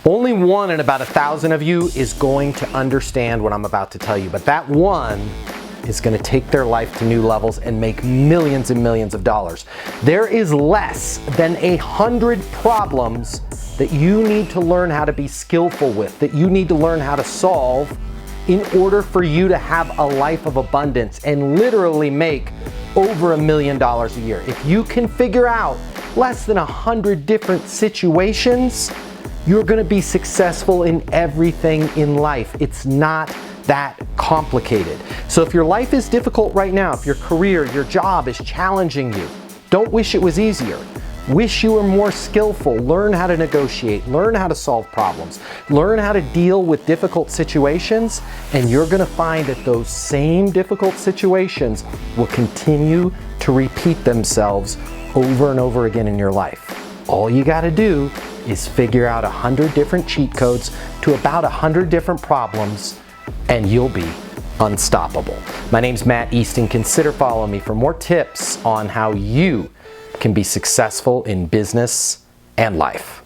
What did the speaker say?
Only one in about 1,000 of you is going to understand what I'm about to tell you, but that one is going to take their life to new levels and make millions and millions of dollars. There is less than 100 problems that you need to learn how to be skillful with, that you need to learn how to solve in order for you to have a life of abundance and literally make over $1 million a year. If you can figure out less than 100 different situations, you're going to be successful in everything in life. It's not that complicated. So if your life is difficult right now, if your career, your job is challenging you, don't wish it was easier. Wish you were more skillful. Learn how to negotiate, learn how to solve problems, learn how to deal with difficult situations, and you're going to find that those same difficult situations will continue to repeat themselves over and over again in your life. All you got to do is figure out 100 different cheat codes to about 100 different problems, and you'll be unstoppable. My name's Matt Easton. Consider following me for more tips on how you can be successful in business and life.